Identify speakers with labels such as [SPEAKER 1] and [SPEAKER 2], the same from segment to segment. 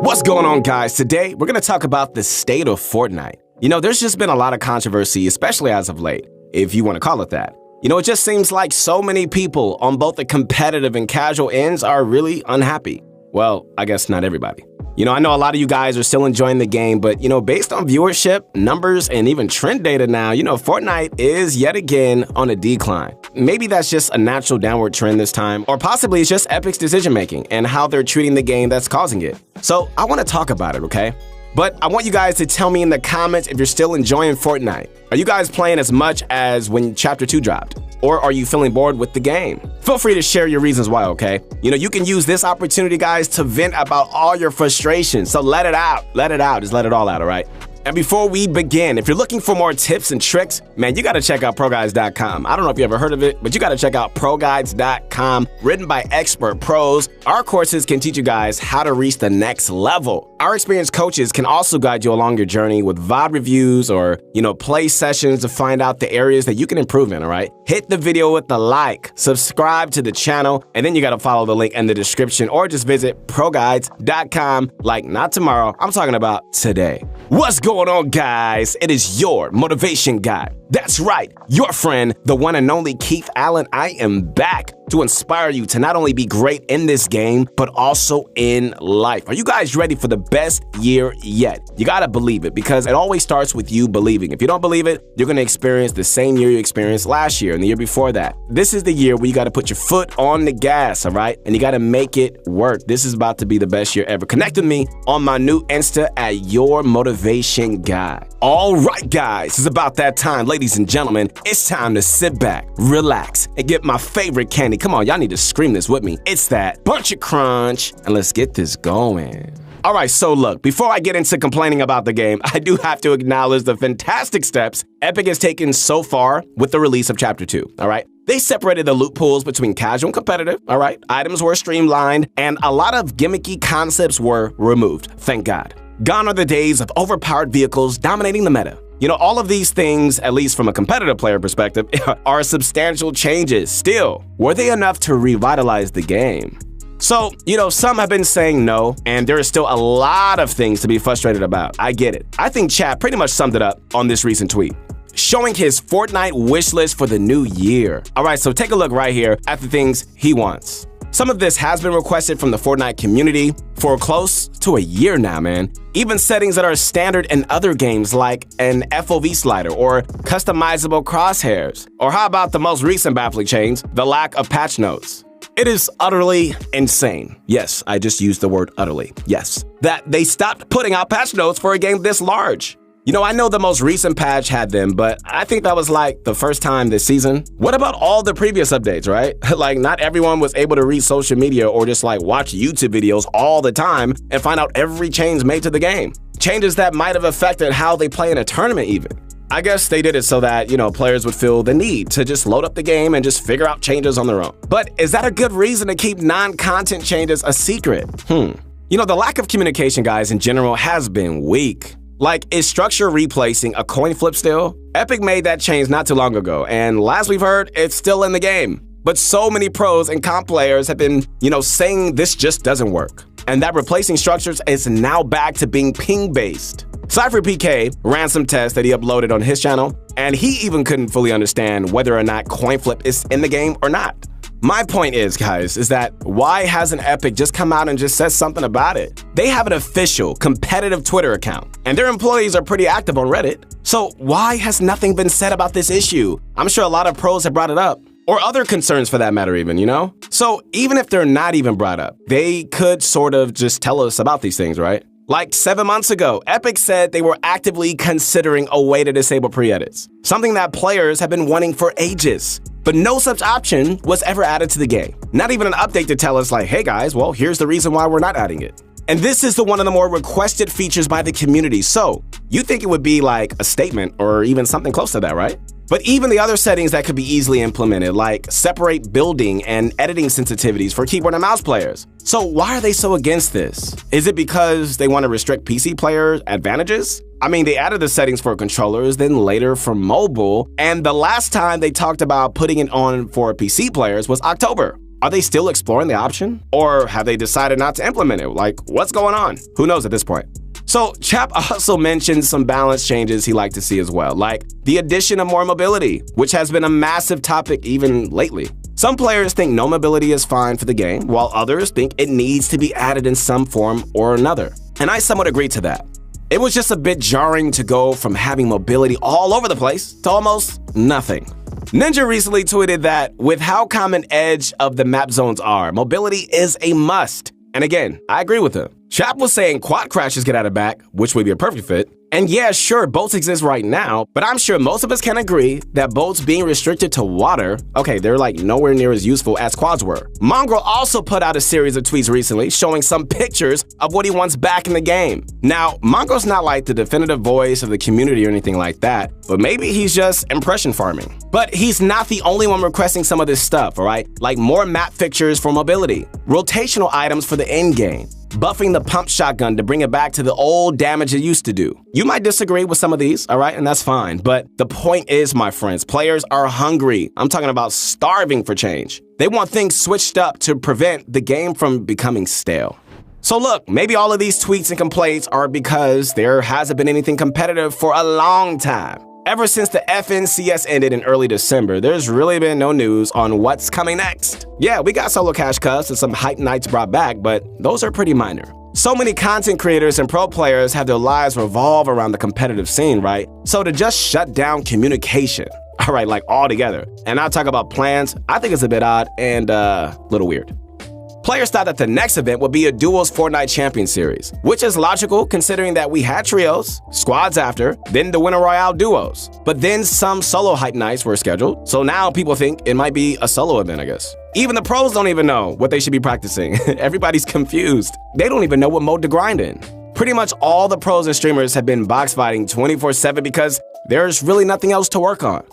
[SPEAKER 1] What's going on, guys? Today, we're going to talk about the state of Fortnite. You know, there's just been a lot of controversy, especially as of late, if you want to call it that. You know, it just seems like so many people on both the competitive and casual ends are really unhappy. Well, I guess not everybody. You know, I know a lot of you guys are still enjoying the game, but, you know, based on viewership, numbers, and even trend data now, you know, Fortnite is yet again on a decline. Maybe that's just a natural downward trend this time, or possibly it's just Epic's decision-making and how they're treating the game that's causing it. So I want to talk about it, okay? But I want you guys to tell me in the comments if you're still enjoying Fortnite. Are you guys playing as much as when Chapter 2 dropped? Or are you feeling bored with the game? Feel free to share your reasons why, okay? You know, you can use this opportunity, guys, to vent about all your frustrations. So let it out. Let it out. Just let it all out, all right? And before we begin, if you're looking for more tips and tricks, man, you got to check out ProGuides.com. I don't know if you ever heard of it, but you got to check out ProGuides.com, written by expert pros. Our courses can teach you guys how to reach the next level. Our experienced coaches can also guide you along your journey with VOD reviews or, you know, play sessions to find out the areas that you can improve in, all right? Hit the video with the like, subscribe to the channel, and then you got to follow the link in the description or just visit ProGuides.com, like not tomorrow, I'm talking about today. What's going on, guys? It is your motivation guy. That's right, your friend, the one and only Keith Allen. I am back to inspire you to not only be great in this game, but also in life. Are you guys ready for the best year yet? You gotta believe it, because it always starts with you believing. If you don't believe it, you're gonna experience the same year you experienced last year and the year before that. This is the year where you gotta put your foot on the gas, all right? And you gotta make it work. This is about to be the best year ever. Connect with me on my new Insta at Your Motivation Guy. All right, guys, it's about that time. Ladies and gentlemen, it's time to sit back, relax, and get my favorite candy. Come on, y'all need to scream this with me. It's that Bunch of Crunch, and let's get this going. All right, so look, before I get into complaining about the game, I do have to acknowledge the fantastic steps Epic has taken so far with the release of Chapter 2, all right? They separated the loot pools between casual and competitive, all right? Items were streamlined, and a lot of gimmicky concepts were removed, thank God. Gone are the days of overpowered vehicles dominating the meta. You know, all of these things, at least from a competitive player perspective, are substantial changes. Still, were they enough to revitalize the game? So, you know, some have been saying no, and there is still a lot of things to be frustrated about. I get it. I think Chat pretty much summed it up on this recent tweet, showing his Fortnite wish list for the new year. All right, so take a look right here at the things he wants. Some of this has been requested from the Fortnite community for close to a year now, man. Even settings that are standard in other games like an FOV slider or customizable crosshairs. Or how about the most recent baffling change, the lack of patch notes? It is utterly insane. Yes, I just used the word utterly. Yes, that they stopped putting out patch notes for a game this large. You know, I know the most recent patch had them, but I think that was like the first time this season. What about all the previous updates, right? Like, not everyone was able to read social media or just like watch YouTube videos all the time and find out every change made to the game. Changes that might have affected how they play in a tournament even. I guess they did it so that, you know, players would feel the need to just load up the game and just figure out changes on their own. But is that a good reason to keep non-content changes a secret? You know, the lack of communication, guys, in general has been weak. Like, is structure replacing a coin flip still? Epic made that change not too long ago, and last we've heard, it's still in the game. But so many pros and comp players have been, you know, saying this just doesn't work. And that replacing structures is now back to being ping-based. Cypher PK ran some tests that he uploaded on his channel, and he even couldn't fully understand whether or not coin flip is in the game or not. My point is, guys, is that why hasn't Epic just come out and just said something about it? They have an official, competitive Twitter account, and their employees are pretty active on Reddit. So why has nothing been said about this issue? I'm sure a lot of pros have brought it up. Or other concerns for that matter even, you know? So even if they're not even brought up, they could sort of just tell us about these things, right? Like 7 months ago, Epic said they were actively considering a way to disable pre-edits, something that players have been wanting for ages. But no such option was ever added to the game. Not even an update to tell us like, hey guys, well, here's the reason why we're not adding it. And this is one of the more requested features by the community. So you think it would be like a statement or even something close to that, right? But even the other settings that could be easily implemented, like separate building and editing sensitivities for keyboard and mouse players. So why are they so against this? Is it because they want to restrict PC player advantages? I mean, they added the settings for controllers, then later for mobile, and the last time they talked about putting it on for PC players was October. Are they still exploring the option? Or have they decided not to implement it? Like, what's going on? Who knows at this point? So Chap also mentioned some balance changes he'd like to see as well, like the addition of more mobility, which has been a massive topic even lately. Some players think no mobility is fine for the game, while others think it needs to be added in some form or another. And I somewhat agree to that. It was just a bit jarring to go from having mobility all over the place to almost nothing. Ninja recently tweeted that with how common edge of the map zones are, mobility is a must. And again, I agree with him. Chap was saying quad crashes get out of back, which would be a perfect fit. And yeah, sure, boats exist right now, but I'm sure most of us can agree that boats being restricted to water, okay, they're like nowhere near as useful as quads were. Mongrel also put out a series of tweets recently showing some pictures of what he wants back in the game. Now, Mongrel's not like the definitive voice of the community or anything like that, but maybe he's just impression farming. But he's not the only one requesting some of this stuff, alright? Like more map fixtures for mobility, rotational items for the end game, buffing the pump shotgun to bring it back to the old damage it used to do. You might disagree with some of these, all right, and that's fine. But the point is, my friends, players are hungry. I'm talking about starving for change. They want things switched up to prevent the game from becoming stale. So look, maybe all of these tweets and complaints are because there hasn't been anything competitive for a long time. Ever since the FNCS ended in early December, there's really been no news on what's coming next. Yeah, we got solo cash cups and some hype nights brought back, but those are pretty minor. So many content creators and pro players have their lives revolve around the competitive scene, right? So to just shut down communication, all right, like altogether, and not talk about plans, I think it's a bit odd and a little weird. Players thought that the next event would be a Duos Fortnite Champion Series, which is logical considering that we had trios, squads after, then the Winter Royale duos. But then some solo hype nights were scheduled, so now people think it might be a solo event, I guess. Even the pros don't even know what they should be practicing. Everybody's confused. They don't even know what mode to grind in. Pretty much all the pros and streamers have been box fighting 24/7 because there's really nothing else to work on.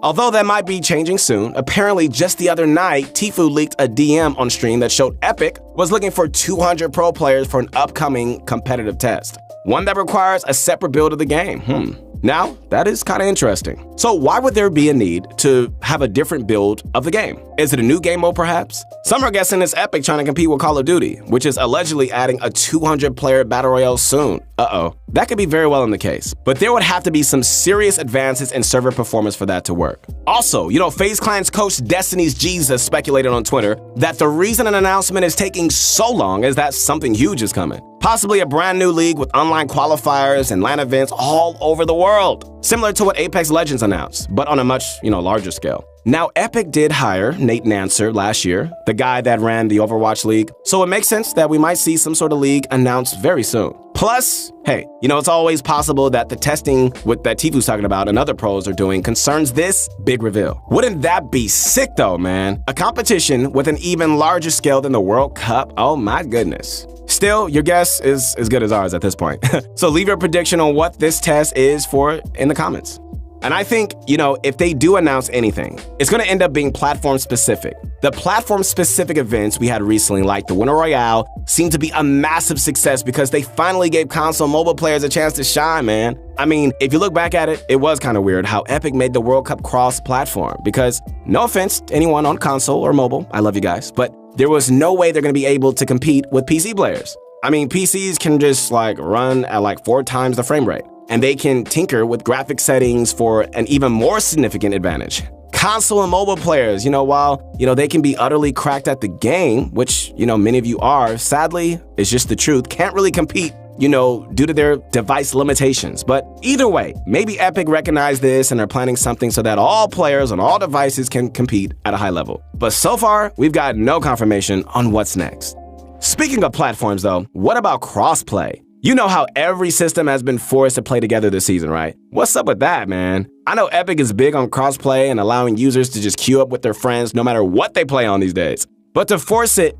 [SPEAKER 1] Although that might be changing soon, apparently just the other night, Tfue leaked a DM on stream that showed Epic was looking for 200 pro players for an upcoming competitive test. One that requires a separate build of the game. Now, that is kind of interesting. So why would there be a need to have a different build of the game? Is it a new game mode perhaps? Some are guessing it's Epic trying to compete with Call of Duty, which is allegedly adding a 200-player battle royale soon. That could be very well in the case. But there would have to be some serious advances in server performance for that to work. Also, FaZe Clan's coach Destiny's Jesus speculated on Twitter that the reason an announcement is taking so long is that something huge is coming. Possibly a brand new league with online qualifiers and LAN events all over the world. Similar to what Apex Legends announced, but on a much, larger scale. Now, Epic did hire Nate Nancer last year, the guy that ran the Overwatch League, so it makes sense that we might see some sort of league announced very soon. Plus, hey, it's always possible that the testing that Tfue's talking about and other pros are doing concerns this big reveal. Wouldn't that be sick though, man? A competition with an even larger scale than the World Cup? Oh my goodness. Still, your guess is as good as ours at this point. So leave your prediction on what this test is for in the comments. And I think, if they do announce anything, it's going to end up being platform-specific. The platform-specific events we had recently, like the Winter Royale, seemed to be a massive success because they finally gave console mobile players a chance to shine, man. I mean, if you look back at it, it was kind of weird how Epic made the World Cup cross-platform because, no offense to anyone on console or mobile, I love you guys, but there was no way they're going to be able to compete with PC players. I mean, PCs can just run at 4 times the frame rate. And they can tinker with graphic settings for an even more significant advantage. Console and mobile players, while, they can be utterly cracked at the game, which, many of you are, sadly, it's just the truth, can't really compete, due to their device limitations. But either way, maybe Epic recognized this and are planning something so that all players on all devices can compete at a high level. But so far, we've got no confirmation on what's next. Speaking of platforms, though, what about crossplay? You know how every system has been forced to play together this season, right? What's up with that, man? I know Epic is big on crossplay and allowing users to just queue up with their friends no matter what they play on these days. But to force it,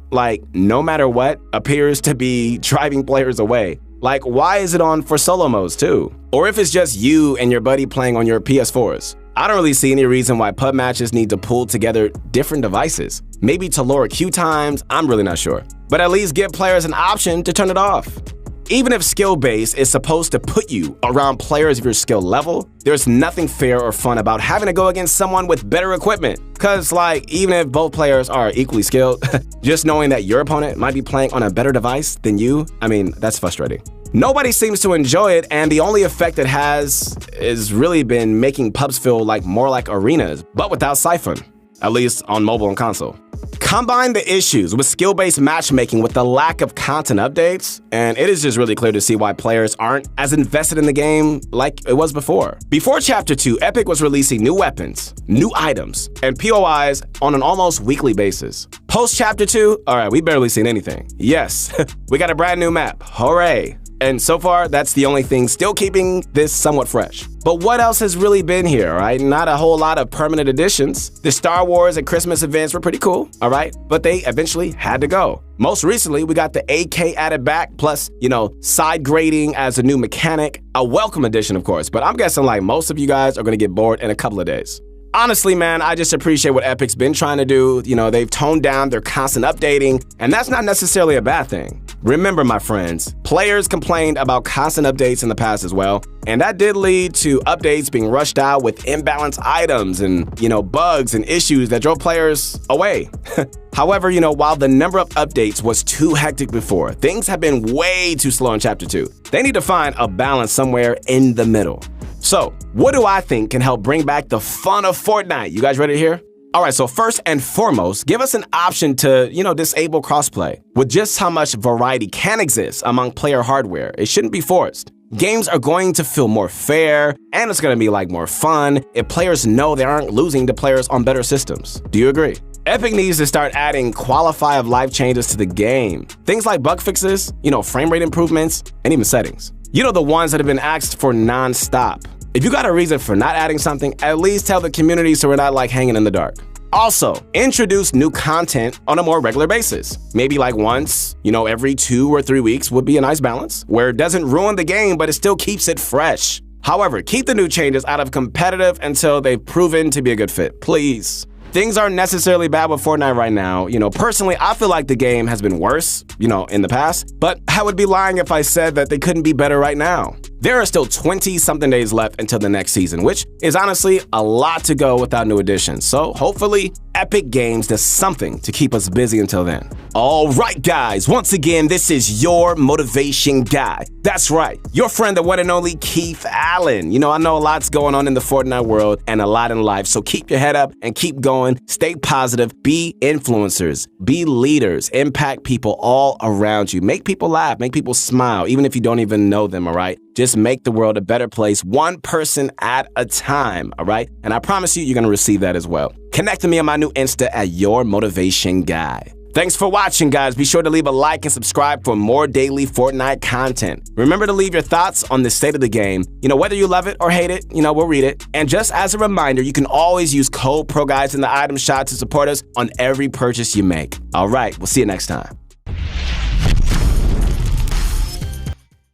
[SPEAKER 1] no matter what, appears to be driving players away. Why is it on for solo modes too? Or if it's just you and your buddy playing on your PS4s. I don't really see any reason why pub matches need to pull together different devices. Maybe to lower queue times, I'm really not sure. But at least give players an option to turn it off. Even if skill-based is supposed to put you around players of your skill level, there's nothing fair or fun about having to go against someone with better equipment. Cause like, even if both players are equally skilled, just knowing that your opponent might be playing on a better device than you, I mean, that's frustrating. Nobody seems to enjoy it, and the only effect it has really been making pubs feel more like arenas, but without Siphon, at least on mobile and console. Combine the issues with skill-based matchmaking with the lack of content updates, and it is just really clear to see why players aren't as invested in the game like it was before. Before Chapter 2, Epic was releasing new weapons, new items, and POIs on an almost weekly basis. Post Chapter 2, alright, we barely seen anything. Yes, we got a brand new map, hooray! And so far, that's the only thing still keeping this somewhat fresh. But what else has really been here, right? Not a whole lot of permanent additions. The Star Wars and Christmas events were pretty cool, all right? But they eventually had to go. Most recently, we got the AK added back, plus, side grading as a new mechanic. A welcome addition, of course, but I'm guessing most of you guys are gonna get bored in a couple of days. Honestly, man, I just appreciate what Epic's been trying to do. They've toned down their constant updating, and that's not necessarily a bad thing. Remember, my friends, players complained about constant updates in the past as well, and that did lead to updates being rushed out with imbalanced items and, bugs and issues that drove players away. However, while the number of updates was too hectic before, things have been way too slow in Chapter 2. They need to find a balance somewhere in the middle. So, what do I think can help bring back the fun of Fortnite? You guys ready to hear? Alright, so first and foremost, give us an option to, disable crossplay. With just how much variety can exist among player hardware, it shouldn't be forced. Games are going to feel more fair, and it's going to be more fun if players know they aren't losing to players on better systems. Do you agree? Epic needs to start adding quality of life changes to the game. Things like bug fixes, frame rate improvements, and even settings. The ones that have been asked for non-stop. If you got a reason for not adding something, at least tell the community so we're not hanging in the dark. Also, introduce new content on a more regular basis. Maybe once, every 2 or 3 weeks would be a nice balance, where it doesn't ruin the game, but it still keeps it fresh. However, keep the new changes out of competitive until they've proven to be a good fit, please. Things aren't necessarily bad with Fortnite right now. Personally, I feel like the game has been worse, in the past, but I would be lying if I said that they couldn't be better right now. There are still 20-something days left until the next season, which is honestly a lot to go without new additions. So hopefully, Epic Games does something to keep us busy until then. All right, guys, once again, this is your motivation guy. That's right, your friend, the one and only Keith Allen. I know a lot's going on in the Fortnite world and a lot in life, so keep your head up and keep going. Stay positive, be influencers, be leaders, impact people all around you. Make people laugh, make people smile, even if you don't even know them, all right? Just make the world a better place, one person at a time, all right? And I promise you, you're gonna receive that as well. Connect to me on my new Insta at Your Motivation Guy. Thanks for watching, guys. Be sure to leave a like and subscribe for more daily Fortnite content. Remember to leave your thoughts on the state of the game. Whether you love it or hate it, we'll read it. And just as a reminder, you can always use code PROGUYS in the item shop to support us on every purchase you make. All right, we'll see you next time.